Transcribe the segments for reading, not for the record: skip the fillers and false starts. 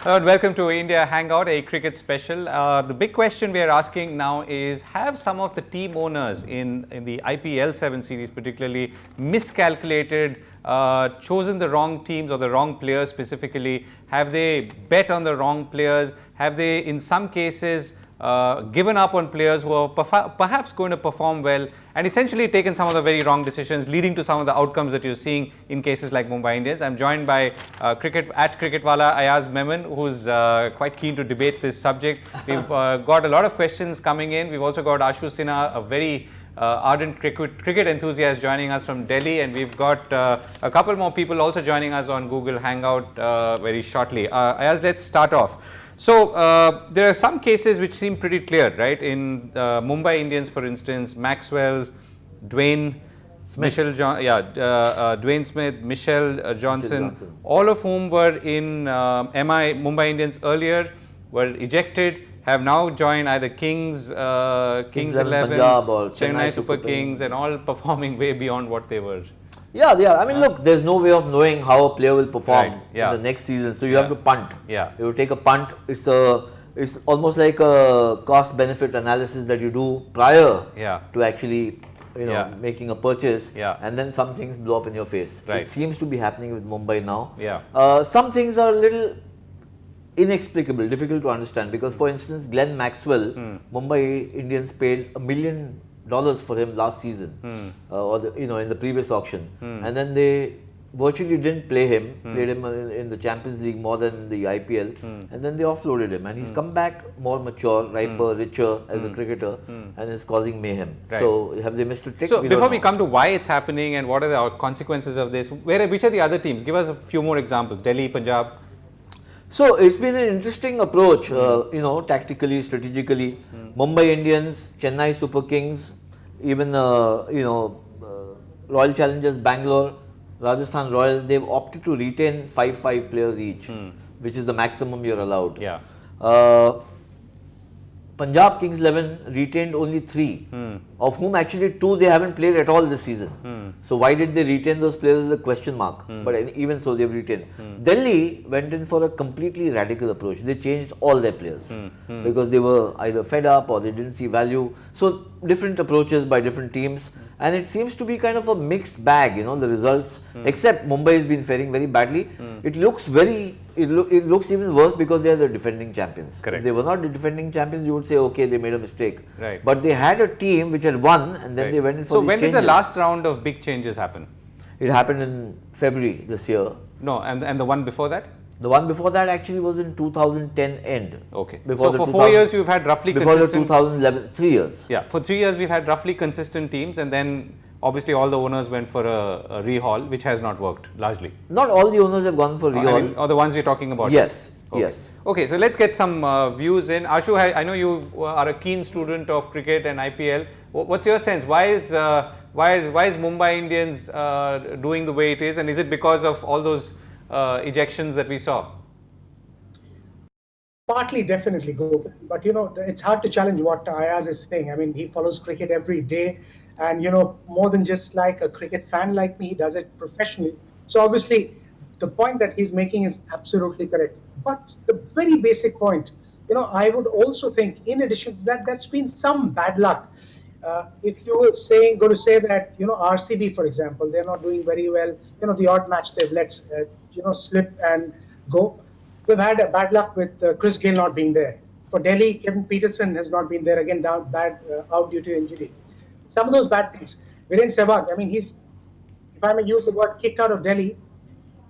Welcome to India Hangout, a cricket special. The big question we are asking now is, have some of the team owners in the IPL 7 series particularly miscalculated, chosen the wrong teams or the wrong players specifically? Have they bet on the wrong players? Have they in some cases given up on players who are perhaps going to perform well, and essentially taken some of the very wrong decisions, leading to some of the outcomes that you're seeing in cases like Mumbai Indians? I'm joined by Cricketwala Ayaz Memon, who's quite keen to debate this subject. We've got a lot of questions coming in. We've also got Sinha, a very ardent cricket enthusiast, joining us from Delhi, and we've got a couple more people also joining us on Google Hangout very shortly. Ayaz, let's start off. So, there are some cases which seem pretty clear, right? In Mumbai Indians, for instance, Maxwell, Dwayne Smith, Dwayne Smith, Michelle Johnson, all of whom were in Mumbai Indians earlier, were ejected, have now joined either Kings 11, Chennai Super Kings, and all performing way beyond what they were. Yeah, they are. I mean, look, there's no way of knowing how a player will perform in the next season. So you have to punt. You take a punt. It's almost like a cost-benefit analysis that you do prior to actually, making a purchase. And then some things blow up in your face. It seems to be happening with Mumbai now. Some things are a little inexplicable, difficult to understand. Because, for instance, Glenn Maxwell, Mumbai Indians paid $1 million for him last season, in the previous auction, and then they virtually didn't play him, played him in the Champions League more than in the IPL, and then they offloaded him, and he's come back more mature, riper, richer as a cricketer, and is causing mayhem. So have they missed a trick? So before we come to why it's happening and what are the consequences of this, which are the other teams? Give us a few more examples. Delhi, Punjab. So it's been an interesting approach, tactically, strategically. Mumbai Indians, Chennai Super Kings, even Royal Challengers Bangalore, Rajasthan Royals, they've opted to retain 5 players each, which is the maximum you're allowed. Punjab Kings 11 retained only 3, of whom actually 2 they haven't played at all this season. So why did they retain those players is a question mark. But even so, they've retained. Delhi went in for a completely radical approach. They changed all their players because they were either fed up or they didn't see value. So different approaches by different teams. And it seems to be kind of a mixed bag, the results, except Mumbai has been faring very badly. It looks it looks even worse because they are the defending champions. Correct. If they were not the defending champions, you would say, okay, they made a mistake. But they had a team which had won, and then they went in for these changes. So when did the last round of big changes happen? It happened in February this year. No, and the one before that? The one before that actually was in 2010 end. Okay. So for 4 years you've had roughly consistent... Before the 2011, 3 years. Yeah, for 3 years we've had roughly consistent teams, and then obviously all the owners went for a rehaul, which has not worked largely. Not all the owners have gone for rehaul. Or the ones we're talking about? Yes. Okay. Yes. Okay, so let's get some views in. Ashu, I know you are a keen student of cricket and IPL. What's your sense? Why is Mumbai Indians doing the way it is, and is it because of all those ejections that we saw? Partly, definitely, Govind. But it's hard to challenge what Ayaz is saying. I mean, he follows cricket every day, and more than just like a cricket fan like me, he does it professionally. So obviously, the point that he's making is absolutely correct. But the very basic point, I would also think, in addition to that, that's been some bad luck. If you were going to say that, RCB, for example, they're not doing very well, the odd match they've let, slip and go. They've had a bad luck with Chris Gayle not being there. For Delhi, Kevin Peterson has not been there, again, out due to injury. Some of those bad things. Viren Sehwag, I mean, he's, if I may use the word, kicked out of Delhi,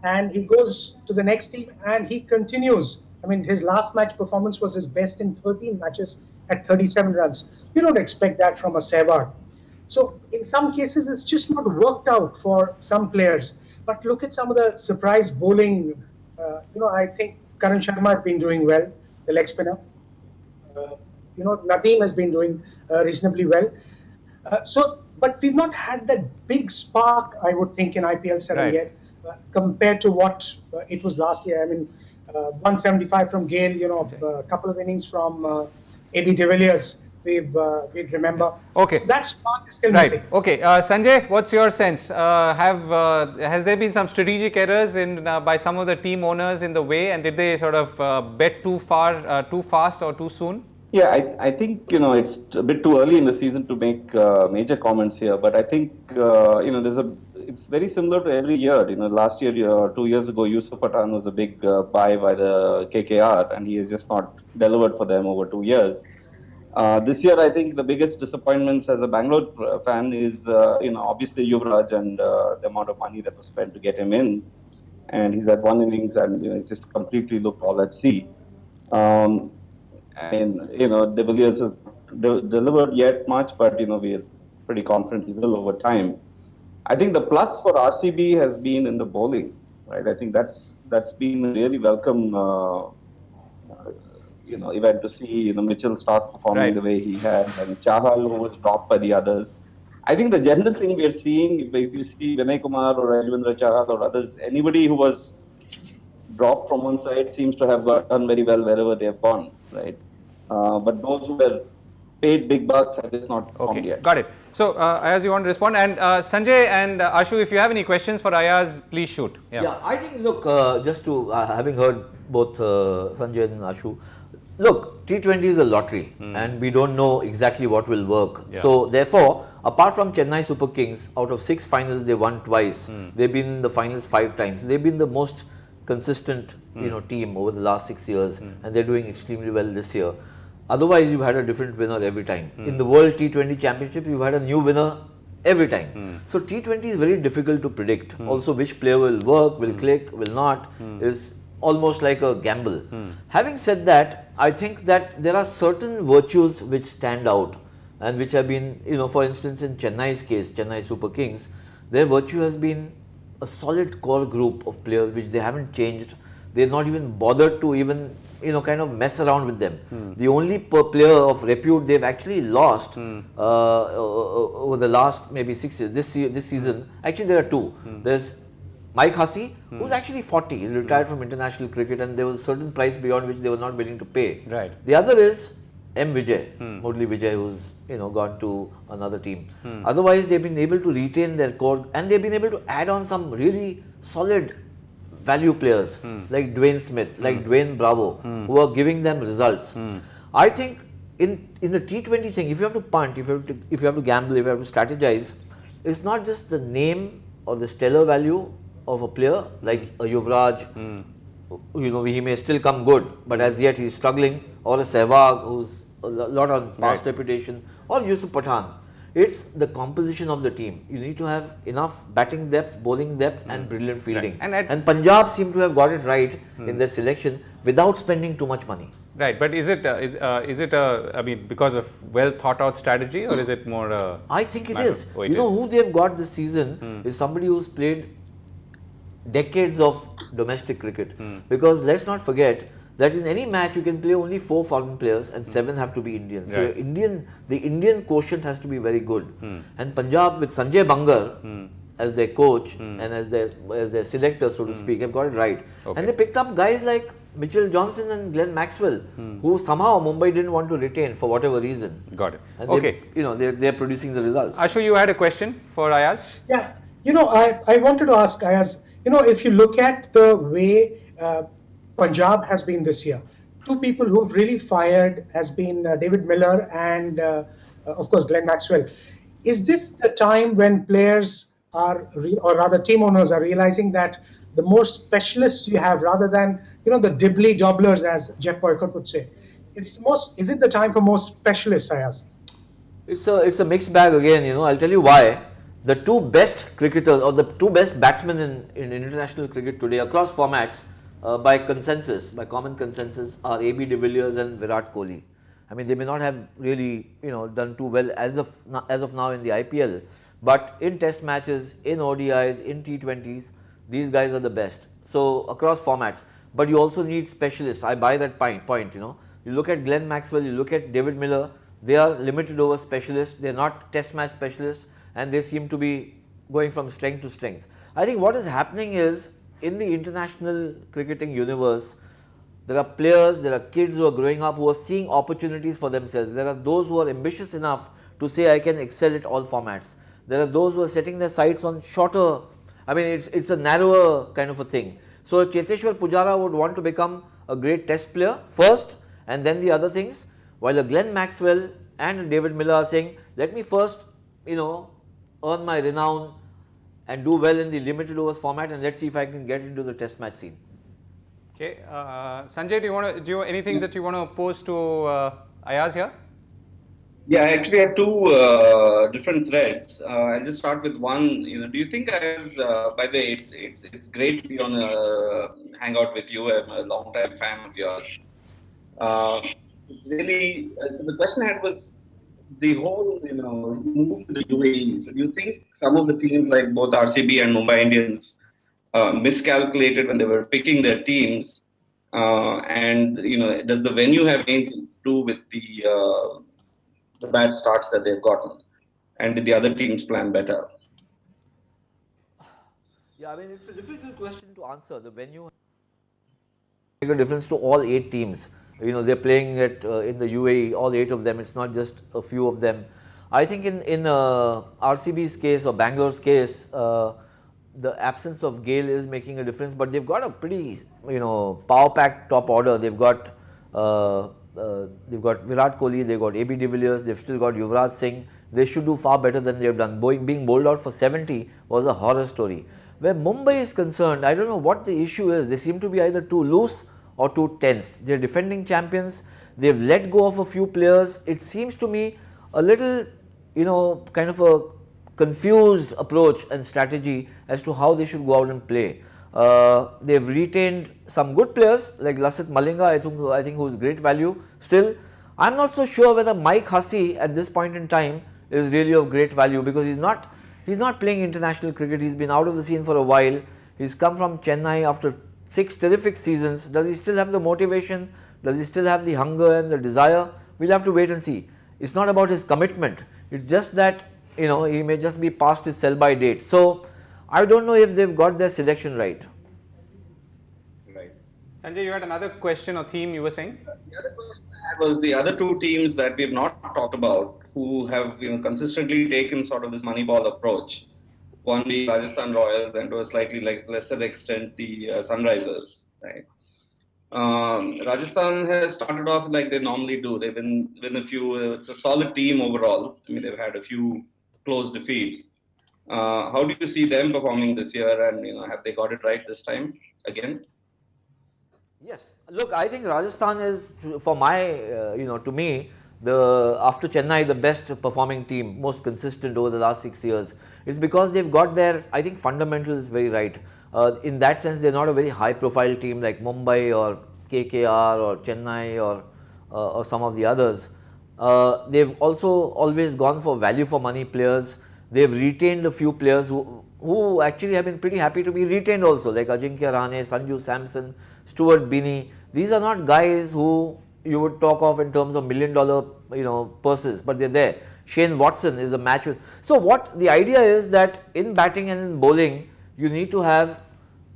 and he goes to the next team and he continues. I mean, his last match performance was his best in 13 matches at 37 runs. You don't expect that from a Sehwag. So in some cases, it's just not worked out for some players. But look at some of the surprise bowling. I think Karan Sharma has been doing well, the leg spinner. Nadeem has been doing reasonably well. But we've not had that big spark, I would think, in IPL 7 yet, compared to what it was last year. I mean, 175 from Gale, a couple of innings from A.B. de Villiers. we'd remember. Okay. So that spark is still right. missing. Okay. Sanjay, what's your sense? Has there been some strategic errors in by some of the team owners in the way, and did they sort of bet too far, too fast, or too soon? Yeah, I think it's a bit too early in the season to make major comments here, but I think it's very similar to every year. Last year or 2 years ago, Yusuf Pathan was a big buy by the KKR, and he has just not delivered for them over 2 years. This year, I think the biggest disappointments as a Bangalore fan is obviously Yuvraj and the amount of money that was spent to get him in, and he's had one innings and it's just completely looked all at sea. And De Villiers has delivered yet much, but we're pretty confident he will over time. I think the plus for RCB has been in the bowling, right? I think that's been a really welcome, event to see. Mitchell start performing the way he had, and Chahal, who was dropped by the others. I think the general thing we are seeing, if you see Vinay Kumar or Govindraj Chahal or others, anybody who was dropped from one side seems to have done very well wherever they have gone, right? But those who were paid big bucks have just not performed yet. Got it. So, Ayaz, you want to respond? And Sanjay and Ashu, if you have any questions for Ayaz, please shoot. Yeah, I think, look, just to, having heard both Sanjay and Ashu, look, T20 is a lottery and we don't know exactly what will work. Yeah. So, therefore, apart from Chennai Super Kings, out of 6 finals, they won twice. They've been in the finals 5 times. They've been the most consistent team over the last 6 years, and they're doing extremely well this year. Otherwise, you've had a different winner every time. In the World T20 Championship, you've had a new winner every time. So T20 is very difficult to predict. Also, which player will work, will click, will not, is almost like a gamble. Having said that, I think that there are certain virtues which stand out and which have been, for instance, in Chennai's case, Chennai Super Kings, their virtue has been a solid core group of players which they haven't changed. They've not even bothered to even kind of mess around with them. The only player of repute they've actually lost over the last maybe 6 years, this season, actually there are 2. There's Mike Hussey, who's actually 40, he retired from international cricket, and there was a certain price beyond which they were not willing to pay. Right. The other is M. Vijay, Murli Vijay, who's gone to another team. Otherwise, they've been able to retain their core, and they've been able to add on some really solid value players like Dwayne Smith, like Dwayne Bravo, who are giving them results. I think in the T20 thing, if you have to punt, if you have to gamble, if you have to strategize, it's not just the name or the stellar value of a player like a Yuvraj. He may still come good, but as yet he's struggling, or a Sehwag who's a lot on past reputation, or Yusuf Pathan. It's the composition of the team. You need to have enough batting depth, bowling depth, and brilliant fielding. Right. And Punjab seem to have got it right in their selection without spending too much money. Right, but is it because of well thought out strategy, or is it more? I think it is. Who they've got this season is somebody who's played decades of domestic cricket. Because let's not forget that in any match you can play only 4 foreign players and 7 have to be Indians. So the Indian quotient has to be very good. And Punjab with Sanjay Bangar as their coach and as their selector, so to speak, have got it right. Okay. And they picked up guys like Mitchell Johnson and Glenn Maxwell, who somehow Mumbai didn't want to retain for whatever reason. Got it. And okay. They're producing the results. Ashu, you had a question for Ayaz? Yeah. I wanted to ask Ayaz, if you look at the way Punjab has been this year, 2 people who've really fired has been David Miller and of course Glenn Maxwell. Is this the time when players or rather team owners are realizing that the more specialists you have rather than the dibbly dobblers, as Jeff Boycott would say, is it the time for more specialists, Ayaz? It's a mixed bag again. I'll tell you why. The 2 best cricketers or the 2 best batsmen in international cricket today across formats by common consensus are AB de Villiers and Virat Kohli. I mean, they may not have really done too well as of now in the IPL, but in test matches, in ODIs, in T20s, these guys are the best. So across formats, but you also need specialists. I buy that point. You look at Glenn Maxwell, you look at David Miller, they are limited over specialists. They're not test match specialists, and they seem to be going from strength to strength. I think what is happening is, in the international cricketing universe, There are players, there are kids who are growing up who are seeing opportunities for themselves. There are those who are ambitious enough to say, I can excel at all formats. There are those who are setting their sights on shorter, I mean, it's a narrower kind of a thing. So Cheteshwar Pujara would want to become a great test player first and then the other things, while a Glenn Maxwell and David Miller are saying, let me first, earn my renown and do well in the limited overs format, and let's see if I can get into the test match scene. Okay, Sanjay, do you anything that you want to pose to Ayaz here? Yeah, I actually have two different threads. I'll just start with one. Do you think by the way, it's great to be on a hangout with you. I'm a long-time fan of yours. It's really so. The question I had was the whole move to the UAE. So do you think some of the teams like both RCB and Mumbai Indians miscalculated when they were picking their teams? And does the venue have anything to do with the bad starts that they've gotten, and did the other teams plan better? Yeah, I mean, it's a difficult question to answer. The venue make a difference to all 8 teams. They're playing it in the UAE, all 8 of them. It's not just a few of them. I think in RCB's case or Bangalore's case, the absence of Gale is making a difference. But they've got a pretty power-packed top order. They've got Virat Kohli, they've got AB de Villiers, they've still got Yuvraj Singh. They should do far better than they've done. Being bowled out for 70 was a horror story. Where Mumbai is concerned, I don't know what the issue is. They seem to be either too loose or too tense. They're defending champions. They've let go of a few players. It seems to me a little, kind of a confused approach and strategy as to how they should go out and play. They've retained some good players like Lasith Malinga, I think who's great value. Still, I'm not so sure whether Mike Hussey at this point in time is really of great value, because he's not playing international cricket. He's been out of the scene for a while. He's come from Chennai after 6 terrific seasons. Does he still have the motivation? Does he still have the hunger and the desire? We'll have to wait and see. It's not about his commitment. It's just that, he may just be past his sell-by date. So, I don't know if they've got their selection right. Right. Sanjay, you had another question or theme you were saying? The other question I had was the other 2 teams that we have not talked about, who have consistently taken sort of this money ball approach. One being Rajasthan Royals, and to a slightly lesser extent the Sunrisers. Right. Rajasthan has started off like they normally do. They win a few. It's a solid team overall. I mean, they've had a few close defeats. How do you see them performing this year, and have they got it right this time again? Yes. Look, I think Rajasthan is, for my, to me, after Chennai, the best performing team, most consistent over the last 6 years. It's because they've got their, I think, fundamentals very right. In that sense, they're not a very high profile team like Mumbai or KKR or Chennai or some of the others. They've also always gone for value for money players. They've retained a few players who actually have been pretty happy to be retained also, like Ajinkya Rahane, Sanju Samson, Stuart Binney. These are not guys who you would talk of in terms of $1 million, purses, but they're there. Shane Watson is a match with. So what the idea is that in batting and in bowling, you need to have,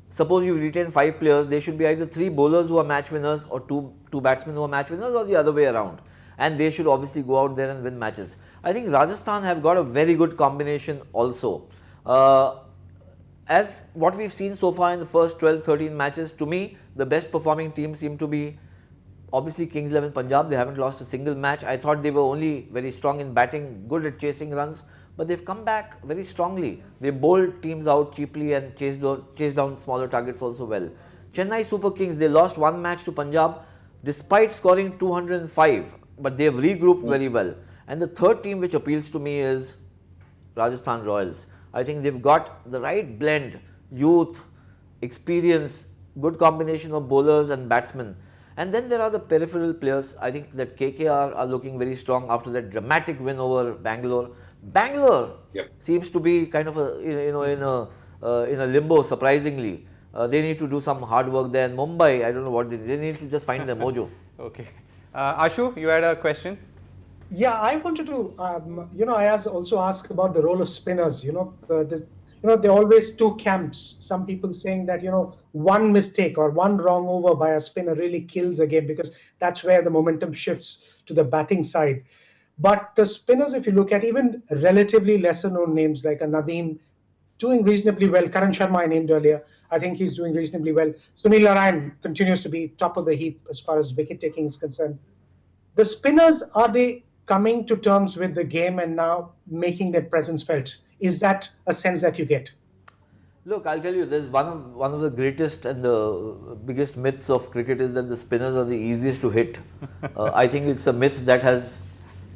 suppose you retain 5 players, they should be either 3 bowlers who are match winners or two batsmen who are match winners, or the other way around. And they should obviously go out there and win matches. I think Rajasthan have got a very good combination also. As what we've seen so far in the first 12-13 matches, to me, the best performing teams seem to be obviously Kings 11 Punjab. They haven't lost a single match. I thought they were only very strong in batting, good at chasing runs, but they've come back very strongly. They bowled teams out cheaply and chased down smaller targets also well. Chennai Super Kings, they lost 1 match to Punjab despite scoring 205, but they've regrouped very well. And the third team which appeals to me is Rajasthan Royals. I think they've got the right blend, youth, experience, good combination of bowlers and batsmen. And then there are the peripheral players. I think that KKR are looking very strong after that dramatic win over Bangalore. Bangalore seems to be kind of in a limbo, surprisingly. They need to do some hard work there. And Mumbai, I don't know what they need to just find their mojo. Okay. Ashu, you had a question? Yeah, I wanted to, Ayaz also asked about the role of spinners. there are always two camps. Some people saying that, one mistake or one wrong over by a spinner really kills a game, because that's where the momentum shifts to the batting side. But the spinners, if you look at even relatively lesser known names like a Nadeem, doing reasonably well. Karan Sharma I named earlier. I think he's doing reasonably well. Sunil Narayan continues to be top of the heap as far as wicket taking is concerned. The spinners, are they coming to terms with the game and now making their presence felt? Is that a sense that you get? Look, I'll tell you, there's one of the greatest and the biggest myths of cricket is that the spinners are the easiest to hit. I think it's a myth that has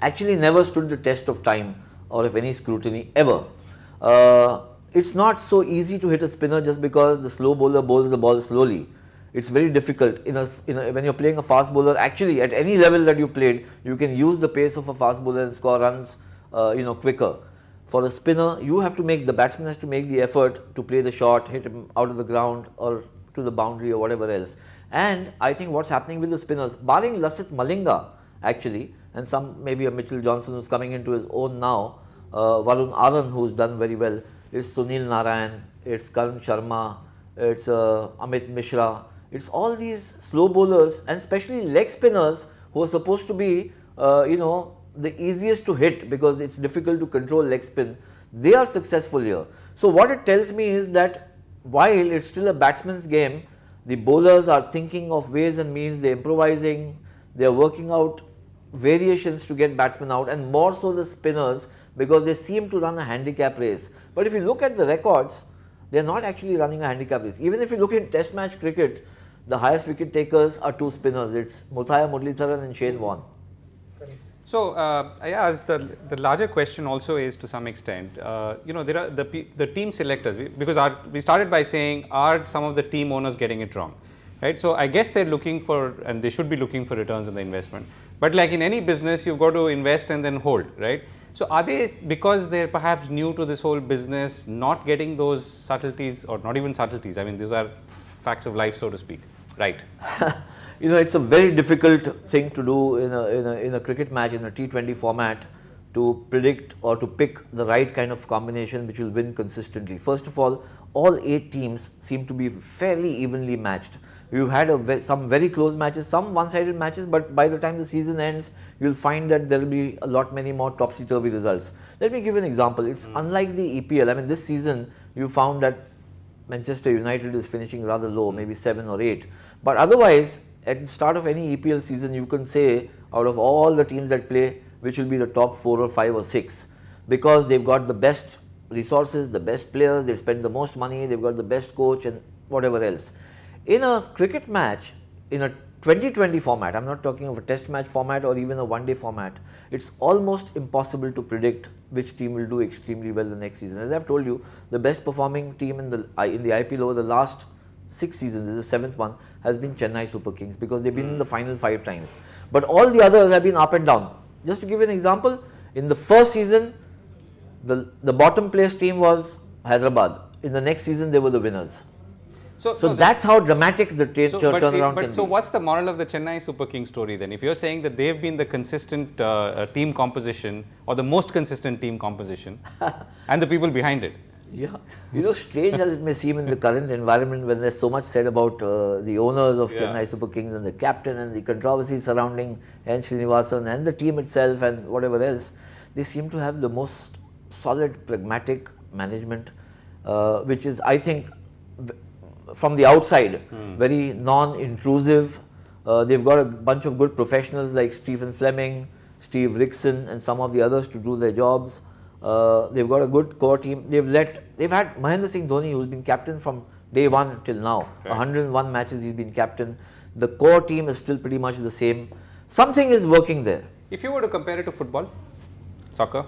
actually never stood the test of time or of any scrutiny ever. It's not so easy to hit a spinner just because the slow bowler bowls the ball slowly. It's very difficult when you're playing a fast bowler. Actually, at any level that you played, you can use the pace of a fast bowler and score runs, quicker. For a spinner, the batsman has to make the effort to play the shot, hit him out of the ground or to the boundary or whatever else. And I think what's happening with the spinners, barring Lasith Malinga actually, and maybe a Mitchell Johnson who's coming into his own now, Varun Aaron who's done very well, it's Sunil Narayan, it's Karan Sharma, it's Amit Mishra. It's all these slow bowlers and especially leg spinners who are supposed to be, the easiest to hit because it's difficult to control leg spin. They are successful here. So what it tells me is that while it's still a batsman's game, the bowlers are thinking of ways and means, they're improvising, they're working out variations to get batsmen out, and more so the spinners, because they seem to run a handicap race. But if you look at the records, they're not actually running a handicap race. Even if you look at test match cricket, the highest wicket takers are two spinners. It's Muthiah Muralitharan and Shane Warne. So, Ayaz, the larger question also is, to some extent, there are the team selectors, because we started by saying, are some of the team owners getting it wrong? Right? So, I guess they're looking for, and they should be looking for returns on the investment. But like in any business, you've got to invest and then hold, right? So, are they, because they're perhaps new to this whole business, not getting those subtleties, or not even subtleties? I mean, these are facts of life, so to speak, right? It's a very difficult thing to do in a cricket match, in a T20 format, to predict or to pick the right kind of combination which will win consistently. First of all 8 teams seem to be fairly evenly matched. You've had some very close matches, some one-sided matches, but by the time the season ends, you'll find that there will be many more topsy-turvy results. Let me give you an example. It's unlike the EPL. I mean, this season, you found that Manchester United is finishing rather low, maybe 7 or 8. But otherwise, at the start of any EPL season, you can say out of all the teams that play, which will be the top 4 or 5 or 6, because they've got the best resources, the best players, they've spent the most money, they've got the best coach and whatever else. In a cricket match, in a 2020 format, I'm not talking of a test match format or even a one-day format, it's almost impossible to predict which team will do extremely well the next season. As I've told you, the best performing team in the IPL over the last 6 seasons, this is the 7th one, has been Chennai Super Kings, because they've been in the final 5 times. But all the others have been up and down. Just to give you an example, in the first season, the bottom place team was Hyderabad. In the next season, they were the winners. So that's how dramatic the turnaround can be. So what's the moral of the Chennai Super Kings story then? If you're saying that they've been the consistent team composition, or the most consistent team composition, and the people behind it. Yeah, strange as it may seem in the current environment, when there's so much said about the owners of Chennai Super Kings and the captain and the controversy surrounding N. Srinivasan and the team itself and whatever else, they seem to have the most solid, pragmatic management, which is, I think, from the outside, very non-intrusive. They've got a bunch of good professionals like Stephen Fleming, Steve Rickson and some of the others to do their jobs. They've got a good core team. They've had Mahendra Singh Dhoni, who's been captain from day one till now. 101 matches he's been captain. The core team is still pretty much the same. Something is working there. If you were to compare it to football, soccer?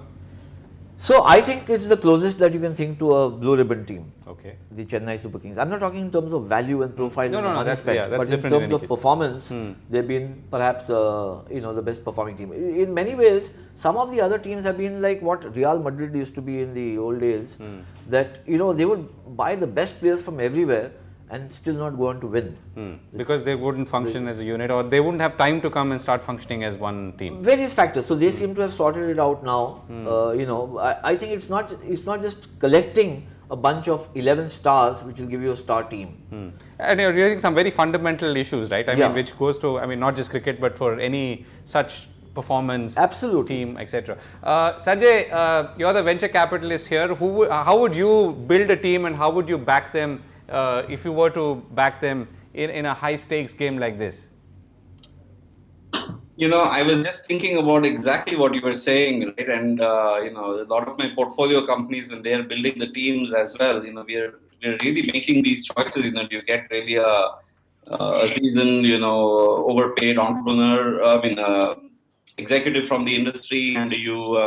So I think it's the closest that you can think to a blue ribbon team. Okay. The Chennai Super Kings. I'm not talking in terms of value and profile. No, that's but in terms of performance, they've been perhaps the best performing team. In many ways, some of the other teams have been like what Real Madrid used to be in the old days. That they would buy the best players from everywhere and still not go on to win. Because they wouldn't function as a unit, or they wouldn't have time to come and start functioning as one team. Various factors. So they seem to have sorted it out now. I think it's not just collecting a bunch of 11 stars which will give you a star team. And you're raising some very fundamental issues, right? I mean, which goes to, I mean, not just cricket, but for any such performance team, etc. Sanjay, you're the venture capitalist here. How would you build a team and how would you back them if you were to back them in a high stakes game like this? I was just thinking about exactly what you were saying, right? And, a lot of my portfolio companies, when they are building the teams as well, we're really making these choices. Do you get really a seasoned, overpaid entrepreneur, executive from the industry, and do you,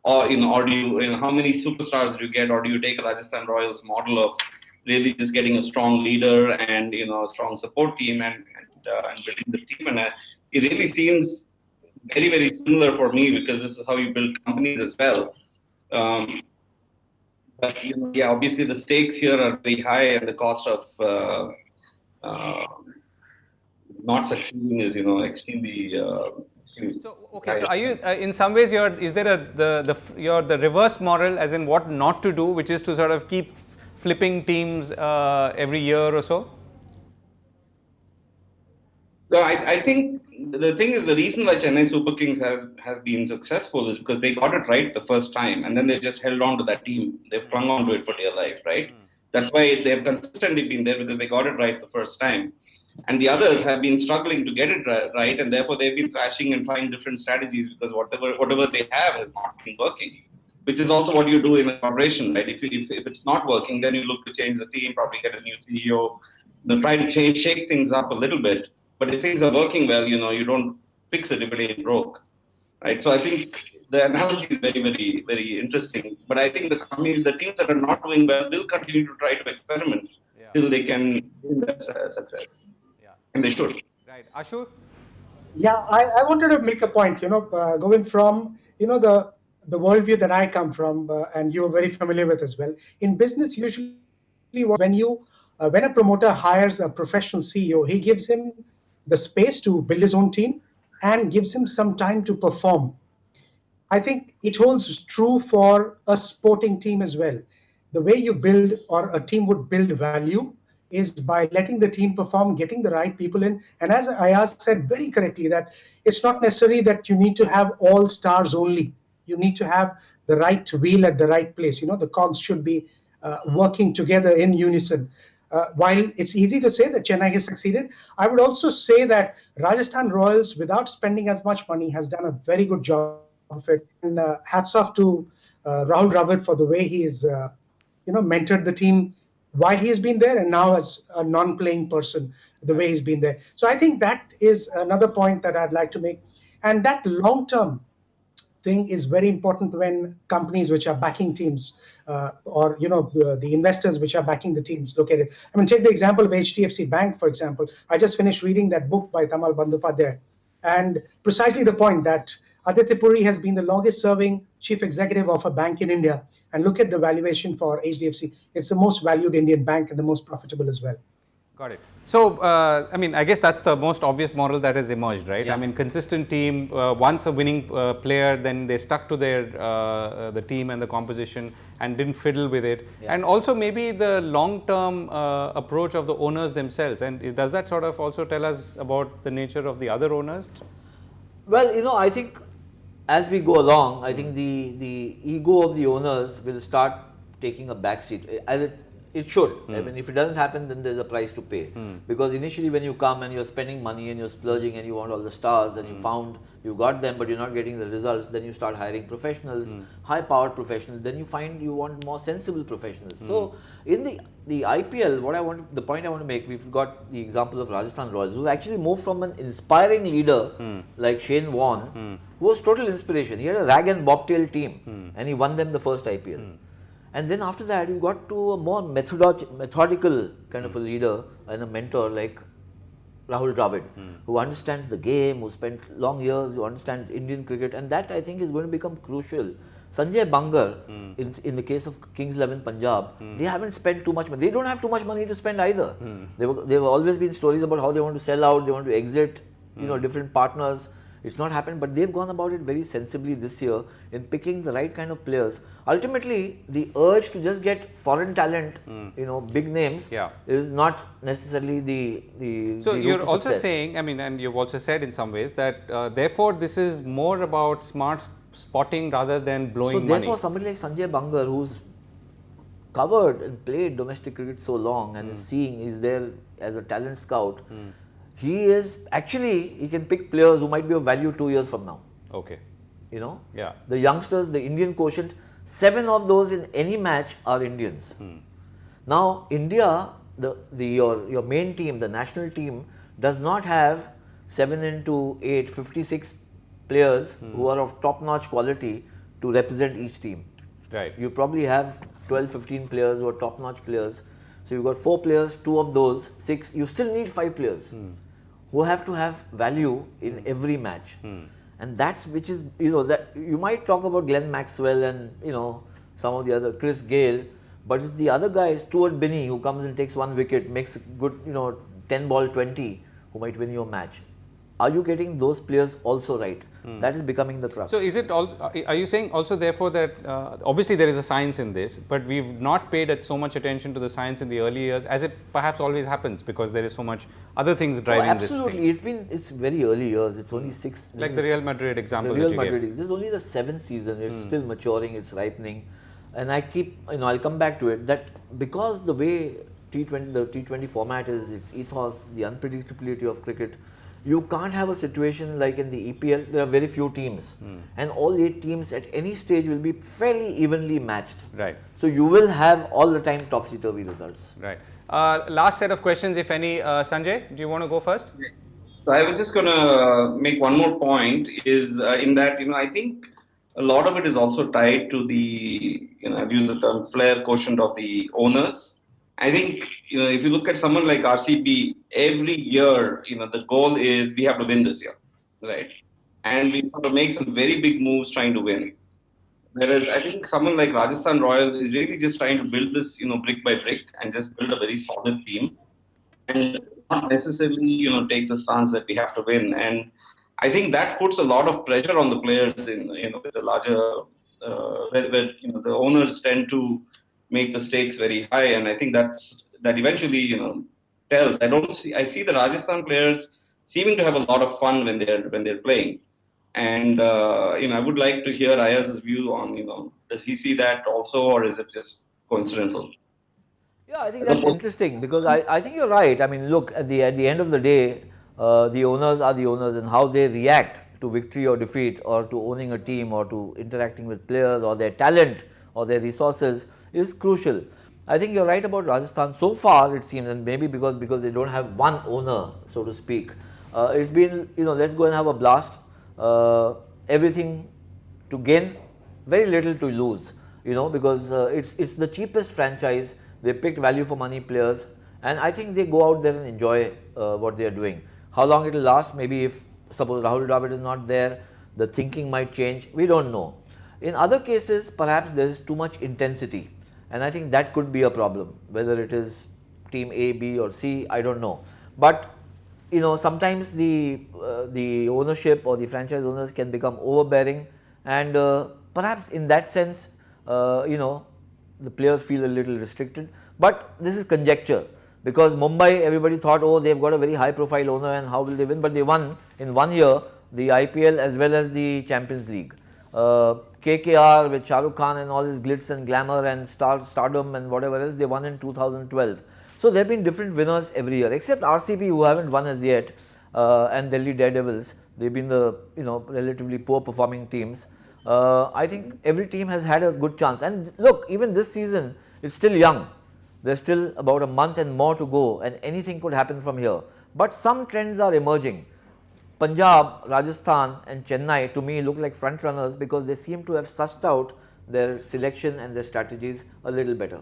or do you, how many superstars do you get, or do you take a Rajasthan Royals model of really just getting a strong leader and, a strong support team and building the team? And it really seems very, very similar for me because this is how you build companies as well. But obviously the stakes here are very high, and the cost of not succeeding is extremely. So okay, so are you in some ways is there the reverse model, as in what not to do, which is to sort of keep flipping teams every year or so? No, I think the thing is, the reason why Chennai Super Kings has been successful is because they got it right the first time, and then they just held on to that team. They've clung on to it for dear life, right? That's why they've consistently been there, because they got it right the first time. And the others have been struggling to get it right, and therefore they've been thrashing and trying different strategies because whatever they have has not been working. Which is also what you do in a corporation, right? If it's not working, then you look to change the team, probably get a new CEO, try to shake things up a little bit. But if things are working well, you don't fix it if it ain't broke, right? So I think the analogy is very, very, very interesting. But I think the teams that are not doing well will continue to try to experiment till they can win that success. Yeah. And they should. Right. Ashu? Yeah, I wanted to make a point, going from, the worldview that I come from, and you're very familiar with as well. In business, usually when a promoter hires a professional CEO, he gives him the space to build his own team and gives him some time to perform. I think it holds true for a sporting team as well. The way you build, or a team would build value, is by letting the team perform, getting the right people in. And as Ayaz said very correctly, that it's not necessary that you need to have all stars only. You need to have the right wheel at the right place. The cogs should be working together in unison. While it's easy to say that Chennai has succeeded, I would also say that Rajasthan Royals, without spending as much money, has done a very good job of it. And hats off to Rahul Dravid for the way he is, mentored the team while he's been there, and now as a non-playing person, the way he's been there. So I think that is another point that I'd like to make. And that long-term thing is very important when companies which are backing teams or the investors which are backing the teams look at it. I mean, take the example of HDFC Bank, for example. I just finished reading that book by Tamal Bandyopadhyay, and precisely the point that Aditya Puri has been the longest serving chief executive of a bank in India, and look at the valuation for HDFC. It's the most valued Indian bank and the most profitable as well. Got it. So, I guess that's the most obvious model that has emerged, right? Yeah. I mean, consistent team, once a winning player, then they stuck to the team and the composition and didn't fiddle with it. Yeah. And also maybe the long-term approach of the owners themselves. And does that sort of also tell us about the nature of the other owners? Well, I think as we go along, I think the ego of the owners will start taking a backseat, as it should. I mean, if it doesn't happen, then there's a price to pay. Because initially when you come and you're spending money and you're splurging and you want all the stars and you got them but you're not getting the results, then you start hiring professionals, high-powered professionals. Then you find you want more sensible professionals. So in the IPL, the point I want to make, we've got the example of Rajasthan Royals, who actually moved from an inspiring leader like Shane Warne, who was total inspiration. He had a rag and bobtail team and he won them the first IPL. And then after that, you got to a more methodical kind of a leader and a mentor like Rahul Dravid, who understands the game, who spent long years, who understands Indian cricket, and that I think is going to become crucial. Sanjay Bangar, in the case of Kings 11 Punjab, they haven't spent too much money. They don't have too much money to spend either. There have always been stories about how they want to sell out, they want to exit, different partners. It's not happened, but they've gone about it very sensibly this year in picking the right kind of players. Ultimately, the urge to just get foreign talent, big names, is not necessarily the So the you're route to also success. saying, I mean, and you've also said in some ways that therefore this is more about smart spotting rather than blowing So money. therefore, somebody like Sanjay Bangar, who's covered and played domestic cricket so long and is there as a talent scout, he can pick players who might be of value 2 years from now. Okay. The youngsters, the Indian quotient, 7 of those in any match are Indians. Now, India, your main team, the national team, does not have 7 into 8, 56 players who are of top-notch quality to represent each team. Right. You probably have 12, 15 players who are top-notch players. So you've got 4 players, 2 of those, 6. You still need 5 players who have to have value in every match. And that's which is, that you might talk about Glenn Maxwell and, some of the other, Chris Gale, but it's the other guy, Stuart Binney, who comes and takes 1 wicket, makes a good, 10 ball 20, who might win you a match. Are you getting those players also right? That is becoming the crux. So is it are you saying also therefore that obviously there is a science in this, but we've not paid so much attention to the science in the early years as it perhaps always happens because there is so much other things driving this thing? Absolutely, it's very early years. It's only 6. Like the Real Madrid example. The Real Madrid. This is only the 7th season. It's still maturing. It's ripening, and I keep I'll come back to it that because the way the T20 format is, its ethos, the unpredictability of cricket. You can't have a situation like in the EPL, there are very few teams and all 8 teams at any stage will be fairly evenly matched. Right. So you will have all the time topsy-turvy results. Right. Last set of questions, if any. Sanjay, do you want to go first? So I was just going to make one more point is in that, I think a lot of it is also tied to the, I've used the term flair quotient of the owners. I think, if you look at someone like RCB, every year, the goal is we have to win this year, right? And we sort of make some very big moves trying to win. Whereas I think someone like Rajasthan Royals is really just trying to build this, brick by brick and just build a very solid team and not necessarily, take the stance that we have to win. And I think that puts a lot of pressure on the players in, with the larger, where the owners tend to make the stakes very high, and I think that eventually tells. I see the Rajasthan players seeming to have a lot of fun when they're playing, and I would like to hear Ayaz's view on does he see that also, or is it just coincidental? Yeah, I think that's interesting because I think you're right. I mean, look, at the end of the day, the owners are the owners, and how they react to victory or defeat, or to owning a team, or to interacting with players, or their talent, or their resources is crucial. I think you're right about Rajasthan so far, it seems, and maybe because they don't have one owner, so to speak. It's been, let's go and have a blast. Everything to gain, very little to lose, because it's the cheapest franchise. They picked value for money players, and I think they go out there and enjoy what they are doing. How long it will last, maybe if suppose Rahul Dravid is not there, the thinking might change, we don't know. In other cases, perhaps there is too much intensity, and I think that could be a problem, whether it is team A, B or C, I don't know. But sometimes the ownership or the franchise owners can become overbearing, and perhaps in that sense, the players feel a little restricted. But this is conjecture, because Mumbai, everybody thought, oh, they've got a very high profile owner and how will they win, but they won in 1 year the IPL as well as the Champions League. KKR with Shah Rukh Khan and all his glitz and glamour and stardom and whatever else, they won in 2012. So there have been different winners every year, except RCB, who haven't won as yet, and Delhi Daredevils. They've been the relatively poor performing teams. I think every team has had a good chance. And look, even this season, it's still young. There's still about a month and more to go, and anything could happen from here. But some trends are emerging. Punjab, Rajasthan and Chennai to me look like front runners because they seem to have sussed out their selection and their strategies a little better.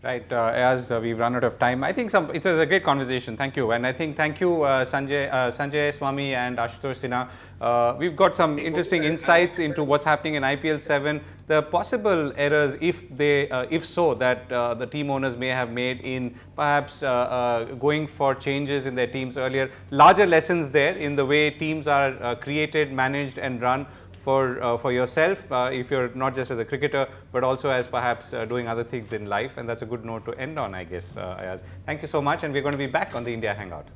Right, as we've run out of time, I think it's a great conversation. Thank you, and I think thank you, Sanjay Swami and Ashutosh Sinha. We've got some interesting insights into what's happening in IPL 7, the possible errors, if so, that the team owners may have made in perhaps going for changes in their teams earlier. Larger lessons there in the way teams are created, managed, and run for yourself, if you're not just as a cricketer, but also as perhaps doing other things in life. And that's a good note to end on, I guess, Ayaz. Thank you so much, and we're going to be back on the India Hangout.